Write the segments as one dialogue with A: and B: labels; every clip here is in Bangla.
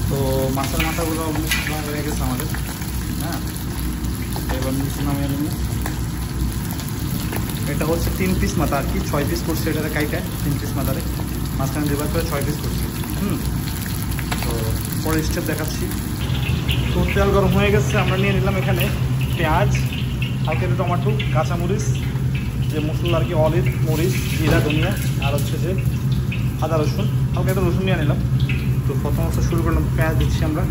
A: তো মাছের মাথাগুলো হয়ে গেছে আমাদের। হ্যাঁ, এবার নিচে নামিয়ে নেব। এটা হচ্ছে 3 পিস মাথা আর কি, 6 পিস করছে এটাতে কাইটায় 3 পিস মাথারে মাঝখানে দেবার করে 6 পিস করছে। তো পরের স্টেপ দেখাচ্ছি। তো তেল গরম হয়ে গেছে, আমরা নিয়ে নিলাম এখানে পেঁয়াজ, হালকা একটু টমেটো, কাঁচামরিচ, যে মশলা আর কি, অলিভ, মরিচ, জিরা, ধনিয়া, আর হচ্ছে যে আদা রসুন, হালকা একটা রসুন নিয়ে নিলাম। তো প্রথমত শুরু করলাম, পেঁয়াজ দিচ্ছি আমরা।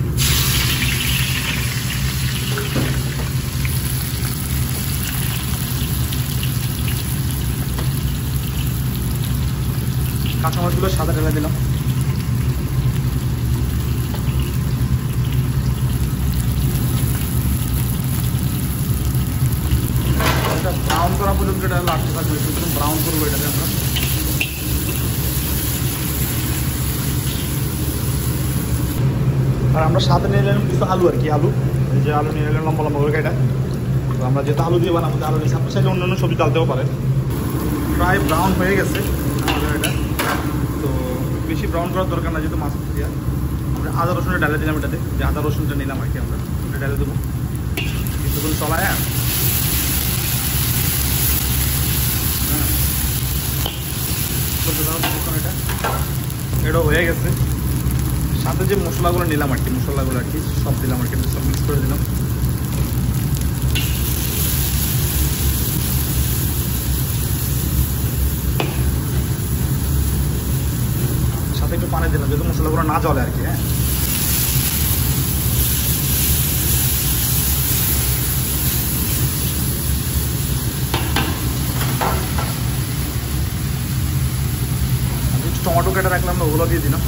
A: কাঁচামরিচগুলো সাদা ঢেলে দিলাম। এটা ব্রাউন করা পর্যন্ত এটা লাগতে থাকবে, একদম ব্রাউন করবো এটাকে আমরা। আর আমরা সাথে নিয়ে নিলাম কিছু আলু আর কি, আলু, এই যে আলু নিয়ে নিলাম লম্বা লম্বা করে কেটে। তো আমরা যেহেতু আলু দিয়ে বানাবো, আলু দিয়ে সাপোজ চাইলে অন্যান্য সবজি ডালতেও পারে। প্রায় ব্রাউন হয়ে গেছে আমাদের এটা। তো বেশি ব্রাউন করার দরকার না, যেহেতু মাছ দিয়ে আমরা আদা রসুনের ডালে দিলাম এটাতে, যে আদা রসুনটা নিলাম আর কি আমরা, ওটা ডালে দেবো কিছুক্ষণ চলায়। হ্যাঁ, এটাও হয়ে গেছে। সাথে যে মশলাগুলো নিলাম আর কি, মশলাগুলো আর কি সব দিলাম আর কি, সব মিক্স করে দিলাম। সাথে একটু পানি দিলাম, যেহেতু মশলাগুলো না জ্বলে আর কি। হ্যাঁ, একটু টমেটো কেটে রাখলাম, ওগুলো দিয়ে দিলাম।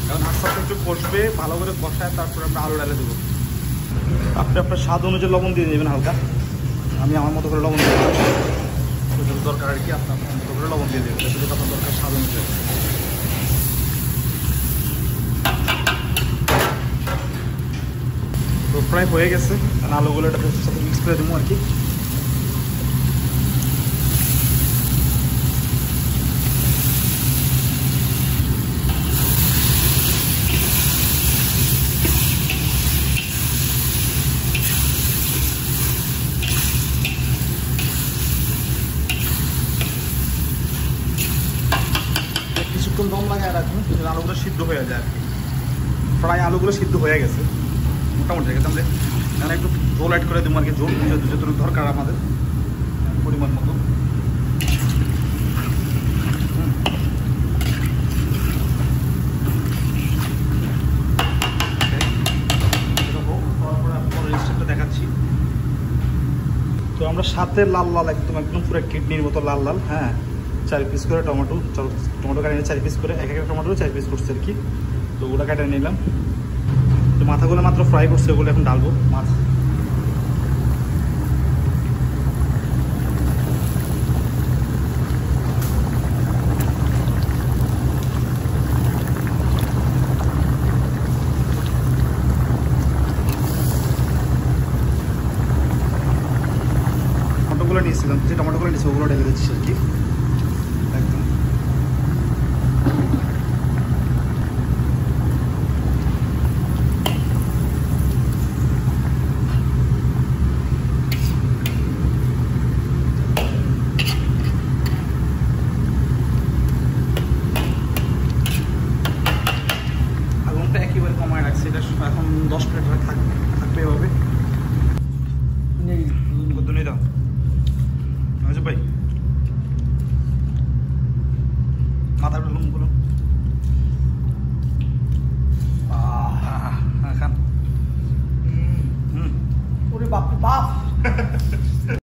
A: এখন আস্তে আস্তে একটু কষবে, ভালো করে কষায়, তারপরে আমরা আলু ডালে দেবো। আপনি আপনার স্বাদ অনুযায়ী লবণ দিয়ে দেবেন হালকা। আমি আমার মতো করে লবণ দিয়ে দেবো, যতটুকু দরকার আর কি আপনার মতো করে লবণ দিয়ে দেবেন, যতটুকু আপনার দরকার স্বাদ অনুযায়ী। তো প্রায় হয়ে গেছে, কারণ আলুগুলো এটা সাথে মিক্স করে দেবো আর কি। কিছুক্ষণ দম লাগায় রাখুন, আলুগুলো সিদ্ধ হয়ে যায় আর কি। প্রায় আলুগুলো সিদ্ধ হয়ে গেছে মোটামুটি। আমরা এখানে একটু জল অ্যাড করে দেবো আর কি, জল যতটুকু দরকার আমাদের পরিমাণ মতো। দেখাচ্ছি। তো আমরা সাথে লাল লাল একদম পুরো কিডনির মতো লাল লাল, হ্যাঁ, 4 পিস করে টমেটো কাটে নিয়ে 4 পিস করে, এক একটা টমেটো 4 পিস করছে আর কি। তো ওগুলো কাটে নিলাম। তো মাথাগুলো মাত্র ফ্রাই করছে, ওগুলো এখন ডালবো মাছ। টমেটোগুলো নিয়েছিলাম, যে টমেটোগুলো নিয়েছি ওগুলো ঢেলে দিচ্ছি আর কি একদম। আগুনটা একেবারে কমায় রাখছি, এটা এখন 10 মিনিট থাকবে।